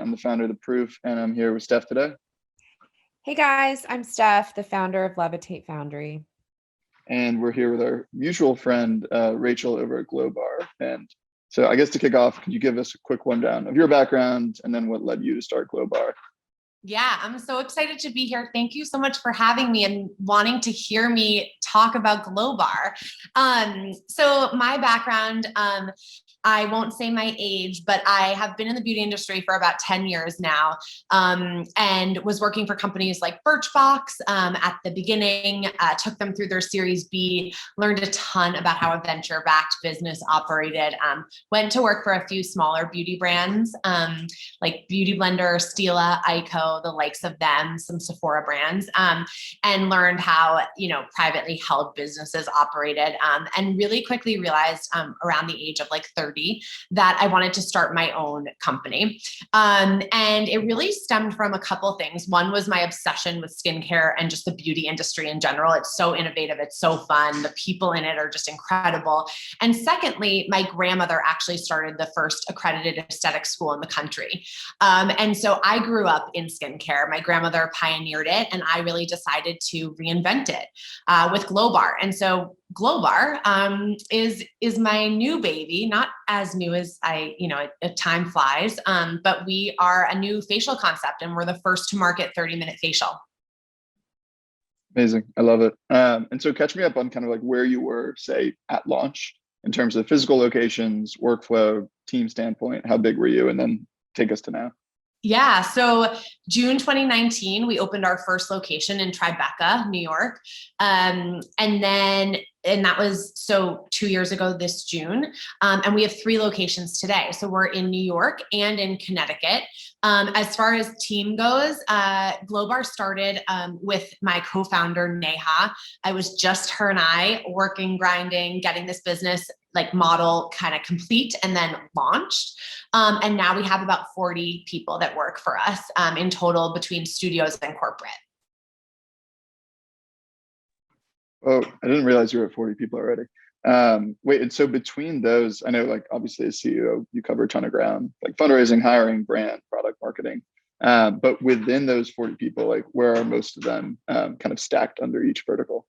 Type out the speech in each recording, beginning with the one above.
I'm the founder of The Proof, and I'm here with Steph today. Hey guys, I'm Steph, the founder of Levitate Foundry. And we're here with our mutual friend, Rachel over at GlowBar. And so I guess to kick off, could you give us a quick rundown of your background and then what led you to start GlowBar? Yeah, I'm so excited to be here. Thank you so much for having me and wanting to hear me talk about GlowBar. So my background, I won't say my age, but I have been in the beauty industry for about 10 years now, and was working for companies like Birchbox at the beginning, took them through their Series B, learned a ton about how a venture-backed business operated, went to work for a few smaller beauty brands, like Beauty Blender, Stila, Ico, the likes of them, some Sephora brands, and learned how, privately held businesses operated, and really quickly realized around the age of like 30 that I wanted to start my own company. And it really stemmed from a couple things. One was my obsession with skincare and just the beauty industry in general. It's so innovative. It's so fun. The people in it are just incredible. And secondly, my grandmother actually started the first accredited aesthetic school in the country. And so I grew up in skincare. My grandmother pioneered it, and I really decided to reinvent it with GlowBar. And so GlowBar is my new baby, not as new as time flies, but we are a new facial concept, and we're the first to market 30-minute facial. Amazing. I love it. And so catch me up on kind of like where you were, say, at launch in terms of physical locations, workflow, team standpoint. How big were you? And then take us to now. Yeah. So June 2019, we opened our first location in Tribeca, New York. And that was 2 years ago this June. And we have 3 locations today. So we're in New York and in Connecticut. As far as team goes, GlowBar started with my co-founder, Neha. I was just her and I working, grinding, getting this business like model kind of complete and then launched. And now we have about 40 people that work for us in total between studios and corporate. Oh, I didn't realize you were at 40 people already. Wait, and so between those, I know like obviously as CEO, you cover a ton of ground, like fundraising, hiring, brand, product marketing. But within those 40 people, like where are most of them kind of stacked under each vertical?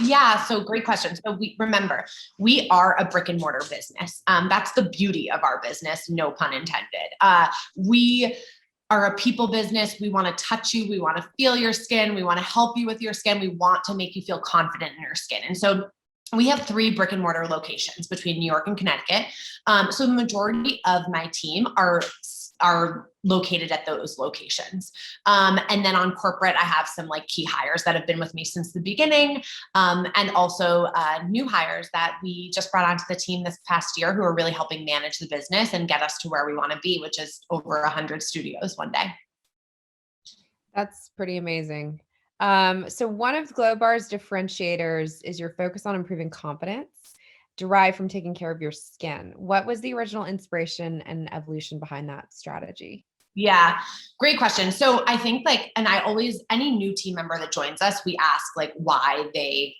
Yeah, so great question. So we are a brick and mortar business. That's the beauty of our business, no pun intended. We are a people business. We want to touch you. We want to feel your skin. We want to help you with your skin. We want to make you feel confident in your skin. And so we have 3 brick and mortar locations between New York and Connecticut. So the majority of my team are located at those locations. And then on corporate, I have some like key hires that have been with me since the beginning. And also new hires that we just brought onto the team this past year who are really helping manage the business and get us to where we want to be, which is over 100 studios one day. That's pretty amazing. So one of GlowBar's differentiators is your focus on improving confidence derived from taking care of your skin. What was the original inspiration and evolution behind that strategy? Yeah, great question. So I think any new team member that joins us, we ask like why they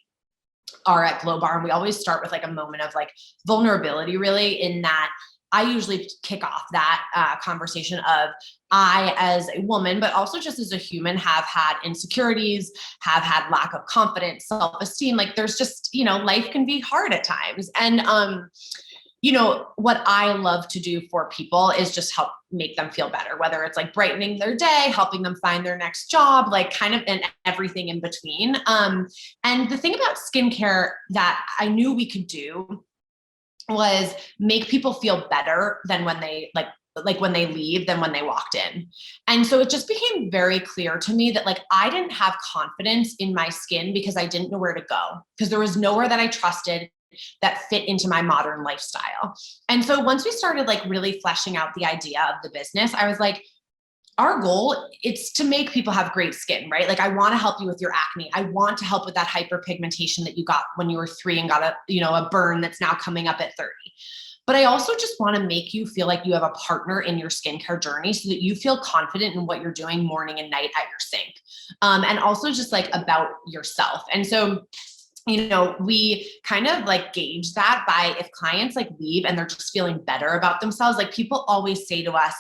are at GlowBar. And we always start with like a moment of like vulnerability, really, in that I usually kick off that conversation of I, as a woman, but also just as a human, have had insecurities, have had lack of confidence, self-esteem. Like there's just, life can be hard at times. And, what I love to do for people is just help make them feel better, whether it's like brightening their day, helping them find their next job, like kind of and everything in between. And the thing about skincare that I knew we could do was make people feel better than when they like when they leave than when they walked in. And so it just became very clear to me that like I didn't have confidence in my skin because I didn't know where to go, because there was nowhere that I trusted that fit into my modern lifestyle. And so once we started like really fleshing out the idea of the business, I was like, our goal, it's to make people have great skin, right? Like I want to help you with your acne. I want to help with that hyperpigmentation that you got when you were 3 and got a burn that's now coming up at 30. But I also just want to make you feel like you have a partner in your skincare journey so that you feel confident in what you're doing morning and night at your sink. And also just like about yourself. And so we kind of like gauge that by if clients like leave and they're just feeling better about themselves. Like people always say to us,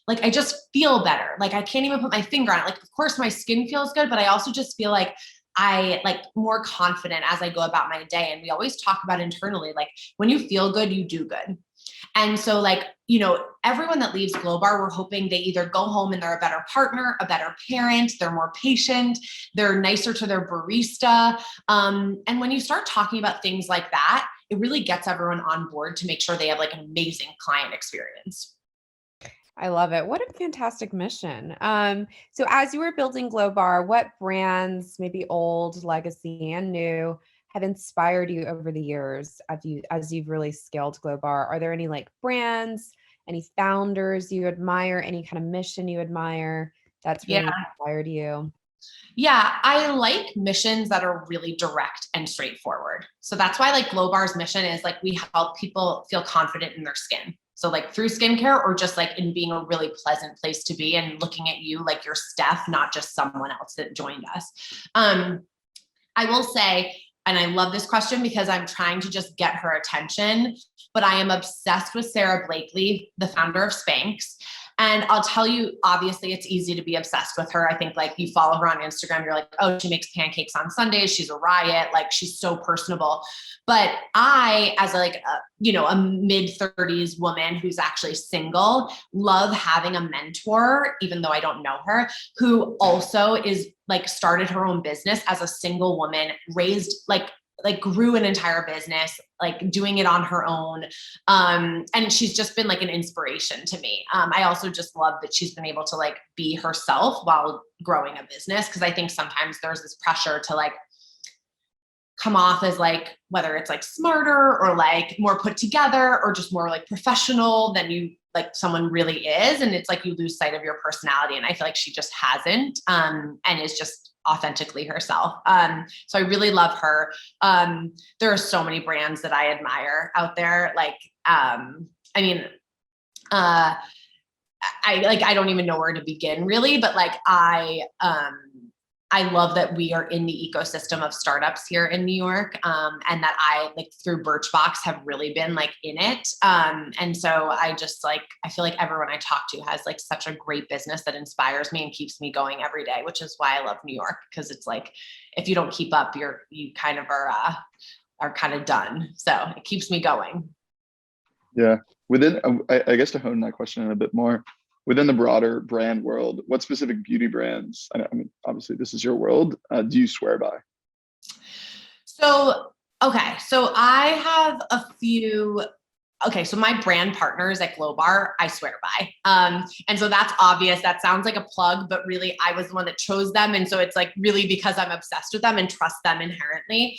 like, I just feel better. Like I can't even put my finger on it. Like, of course my skin feels good, but I also just feel like I like more confident as I go about my day. And we always talk about internally, like when you feel good, you do good. And so like, everyone that leaves GlowBar, we're hoping they either go home and they're a better partner, a better parent, they're more patient, they're nicer to their barista. And when you start talking about things like that, it really gets everyone on board to make sure they have like an amazing client experience. I love it. What a fantastic mission. So as you were building GlowBar, what brands, maybe old, legacy, and new, have inspired you over the years as you've really scaled GlowBar? Are there any like brands, any founders you admire, any kind of mission you admire that's really inspired you? Yeah, I like missions that are really direct and straightforward. So that's why like GlowBar's mission is like we help people feel confident in their skin. So like through skincare or just like in being a really pleasant place to be and looking at you like you're Steph, not just someone else that joined us. I will say, and I love this question because I'm trying to just get her attention, but I am obsessed with Sarah Blakely, the founder of Spanx. And I'll tell you, obviously it's easy to be obsessed with her. I think like you follow her on Instagram, you're like, oh, she makes pancakes on Sundays. She's a riot. Like she's so personable. But I, as like, a mid 30s woman who's actually single, love having a mentor, even though I don't know her, who also is like started her own business as a single woman, raised like grew an entire business, like doing it on her own. And she's just been like an inspiration to me. I also just love that she's been able to like be herself while growing a business. Cause I think sometimes there's this pressure to like come off as like, whether it's like smarter or like more put together or just more like professional than you like someone really is. And it's like, you lose sight of your personality. And I feel like she just hasn't, and is just authentically herself. So I really love her. There are so many brands that I admire out there. Like, I don't even know where to begin really, but like, I love that we are in the ecosystem of startups here in New York, and that I like through Birchbox have really been like in it. And so I just like, I feel like everyone I talk to has like such a great business that inspires me and keeps me going every day, which is why I love New York. Cause it's like, if you don't keep up, you kind of are kind of done. So it keeps me going. Yeah. Within, I guess to hone that question in a bit more, within the broader brand world, what specific beauty brands, I mean, obviously this is your world, do you swear by? So, okay. So I have a few. Okay, so my brand partners at GlowBar, I swear by. And so that's obvious. That sounds like a plug, but really I was the one that chose them. And so it's like really because I'm obsessed with them and trust them inherently.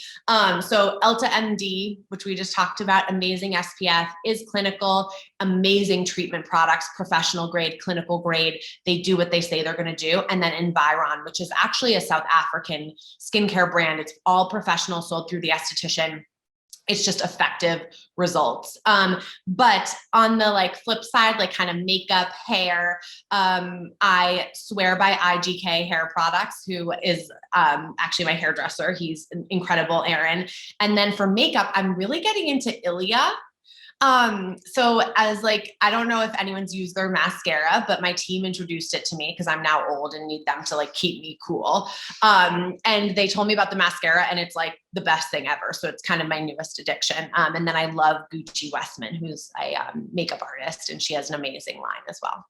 So Elta MD, which we just talked about, amazing SPF, is clinical, amazing treatment products, professional grade, clinical grade. They do what they say they're going to do. And then Environ, which is actually a South African skincare brand. It's all professional, sold through the esthetician. It's just effective results. But on the like flip side, like kind of makeup, hair, I swear by IGK Hair Products, who is actually my hairdresser. He's incredible, Aaron. And then for makeup, I'm really getting into Ilia. So as like, I don't know if anyone's used their mascara, but my team introduced it to me because I'm now old and need them to like keep me cool. And they told me about the mascara and it's like the best thing ever. So it's kind of my newest addiction. And then I love Gucci Westman, who's a makeup artist, and she has an amazing line as well.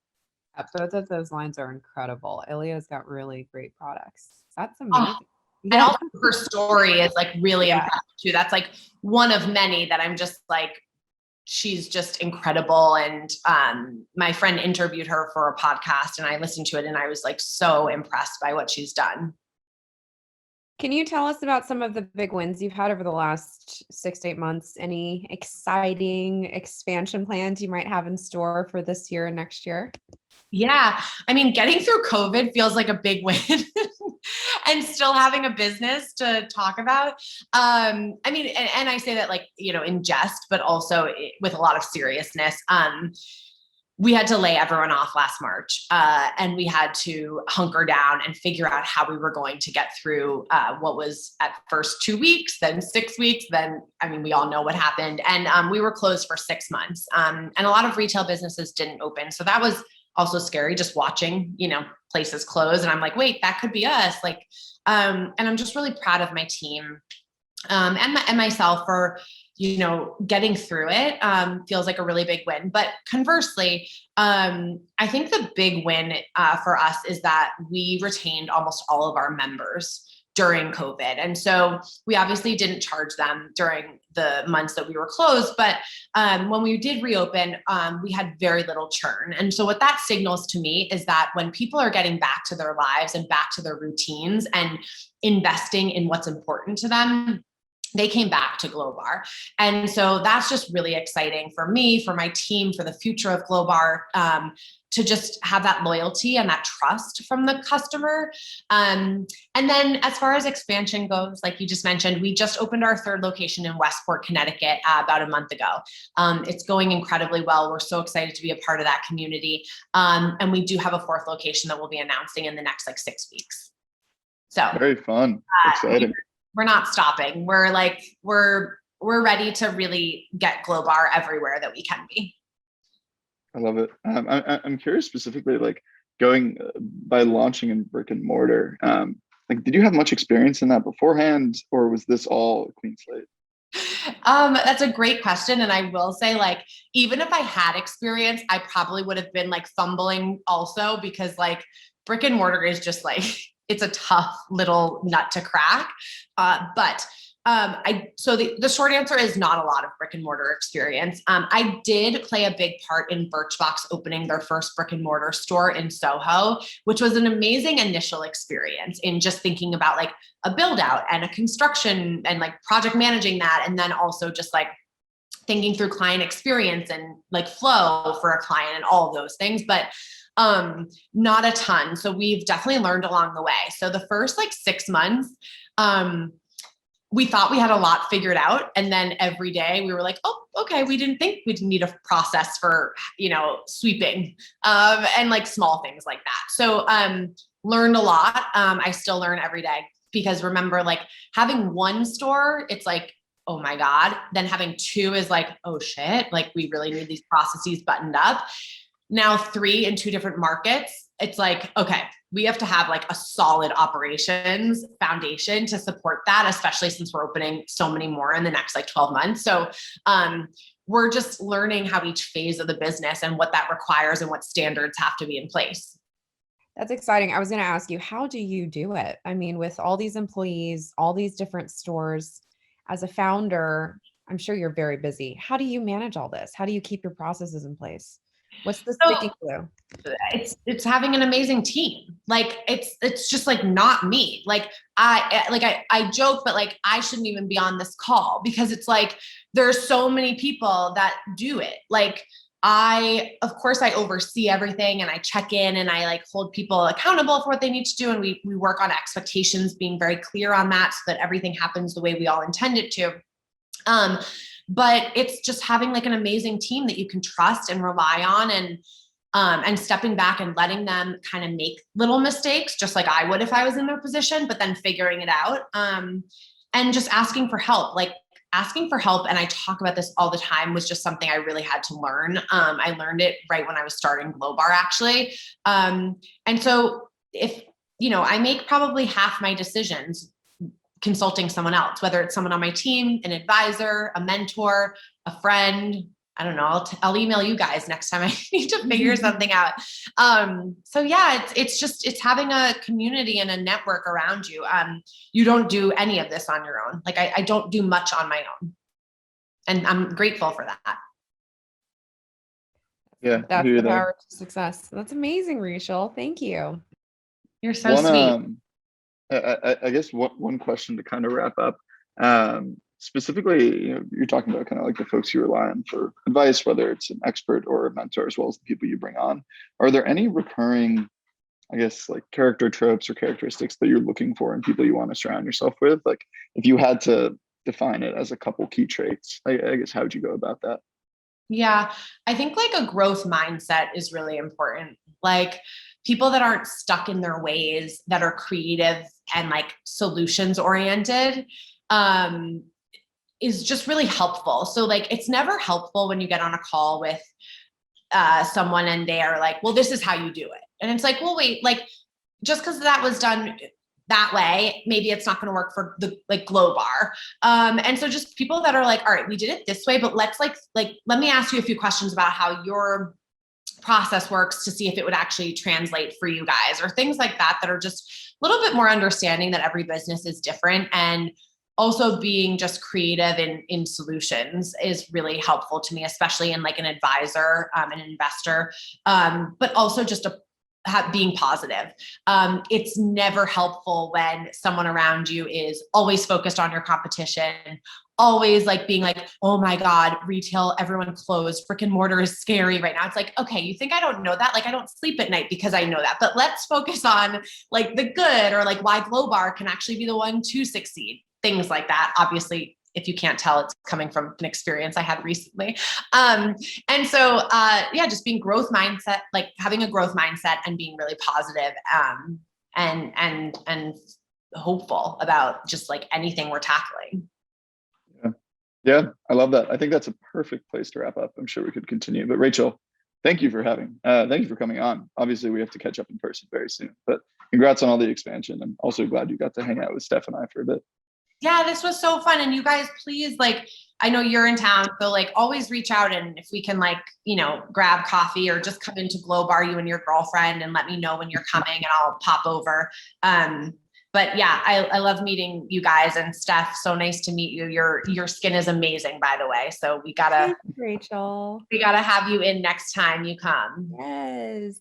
Both of those lines are incredible. Ilia's got really great products. That's amazing. And also her story is like really impressive too. That's like one of many that I'm just like, she's just incredible. And my friend interviewed her for a podcast and I listened to it and I was like so impressed by what she's done. Can you tell us about some of the big wins you've had over the last 6 to 8 months? Any exciting expansion plans you might have in store for this year and next year? Yeah. I mean, getting through COVID feels like a big win and still having a business to talk about. I mean, and I say that like, in jest, but also with a lot of seriousness. we had to lay everyone off last March, and we had to hunker down and figure out how we were going to get through what was at first 2 weeks, then 6 weeks, then, I mean, we all know what happened. And we were closed for 6 months. And a lot of retail businesses didn't open. So that was also scary, just watching, places close. And I'm like, wait, that could be us. Like, and I'm just really proud of my team and myself for, getting through it. Feels like a really big win. But conversely, I think the big win for us is that we retained almost all of our members during COVID. And so we obviously didn't charge them during the months that we were closed, but when we did reopen, we had very little churn. And so what that signals to me is that when people are getting back to their lives and back to their routines and investing in what's important to them, they came back to GlowBar. And so that's just really exciting for me, for my team, for the future of GlowBar, to just have that loyalty and that trust from the customer. And then as far as expansion goes, like you just mentioned, we just opened our 3rd location in Westport, Connecticut, about a month ago. It's going incredibly well. We're so excited to be a part of that community. And we do have a 4th location that we'll be announcing in the next 6 weeks. So Very fun, exciting. We're not stopping. We're ready to really get GlowBar everywhere that we can be. I love it. I'm curious specifically, like going by launching in brick and mortar. Like, did you have much experience in that beforehand, or was this all a clean slate? That's a great question. And I will say, like, even if I had experience, I probably would have been like fumbling also, because like brick and mortar is just like, it's a tough little nut to crack. So the short answer is not a lot of brick and mortar experience. I did play a big part in Birchbox opening their first brick and mortar store in Soho, which was an amazing initial experience in just thinking about like a build out and a construction and like project managing that. And then also just like thinking through client experience and like flow for a client and all of those things. But not a ton. So we've definitely learned along the way. So the first like 6 months, we thought we had a lot figured out. And then every day we were like, oh, okay, we didn't think we'd need a process for, sweeping, and like small things like that. So, learned a lot. I still learn every day, because remember, like having 1 store, it's like, oh my God. Then having 2 is like, oh shit, like we really need these processes buttoned up. Now 3 in 2 different markets, it's like, okay, we have to have like a solid operations foundation to support that, especially since we're opening so many more in the next like 12 months. So we're just learning how each phase of the business and what that requires and what standards have to be in place. That's exciting. I was going to ask you, how do you do it? I mean, with all these employees, all these different stores, as a founder, I'm sure you're very busy. How do you manage all this? How do you keep your processes in place? What's the sticky glue? It's having an amazing team. Like it's just like not me. Like I joke, but like I shouldn't even be on this call, because it's like there's so many people that do it. Like of course I oversee everything and I check in and I like hold people accountable for what they need to do. And we work on expectations, being very clear on that so that everything happens the way we all intend it to. But it's just having like an amazing team that you can trust and rely on, and stepping back and letting them kind of make little mistakes, just like I would if I was in their position, but then figuring it out, and just asking for help. Like asking for help, and I talk about this all the time, was just something I really had to learn. I learned it right when I was starting GlowBar, actually. And so if, I make probably half my decisions consulting someone else, whether it's someone on my team, an advisor, a mentor, a friend. I don't know. I'll email you guys next time I need to figure something out. So yeah, it's having a community and a network around you. You don't do any of this on your own. Like I don't do much on my own, and I'm grateful for that. Yeah, That's the power to success. That's amazing, Rachel. Thank you. You're so sweet. I guess one question to kind of wrap up. Specifically, you're talking about kind of like the folks you rely on for advice, whether it's an expert or a mentor, as well as the people you bring on. Are there any recurring, I guess, like character tropes or characteristics that you're looking for in people you want to surround yourself with? Like if you had to define it as a couple key traits, I guess, how would you go about that? Yeah, I think like a growth mindset is really important. Like people that aren't stuck in their ways, that are creative and like solutions oriented, um, is just really helpful. So like it's never helpful when you get on a call with someone and they are like, well, this is how you do it. And it's like, well, wait, like just because that was done that way, maybe it's not going to work for the like GlowBar. And so just people that are like, all right, we did it this way, but let's like, let me ask you a few questions about how your process works to see if it would actually translate for you guys, or things like that, that are just a little bit more understanding that every business is different. And also being just creative in solutions is really helpful to me, especially in like an advisor, an investor, but also just being positive. It's never helpful when someone around you is always focused on your competition, always like being like, oh my God, retail, everyone closed, brick and mortar is scary right now. It's like, okay, you think I don't know that? Like I don't sleep at night because I know that, but let's focus on like the good, or like why GlowBar can actually be the one to succeed. Things like that. Obviously, if you can't tell, it's coming from an experience I had recently. And so, yeah, just being growth mindset, like having a growth mindset and being really positive, and hopeful about just like anything we're tackling. Yeah, I love that. I think that's a perfect place to wrap up. I'm sure we could continue, but Rachel, thank you for coming on. Obviously, we have to catch up in person very soon, but congrats on all the expansion. I'm also glad you got to hang out with Steph and I for a bit. Yeah, this was so fun. And you guys, please, like, I know you're in town, so like always reach out, and if we can like, grab coffee or just come into GlowBar, you and your girlfriend, and let me know when you're coming and I'll pop over. But yeah, I love meeting you guys, and Steph, so nice to meet you. Your skin is amazing, by the way. So Thanks, Rachel. we gotta have you in next time you come. Yes.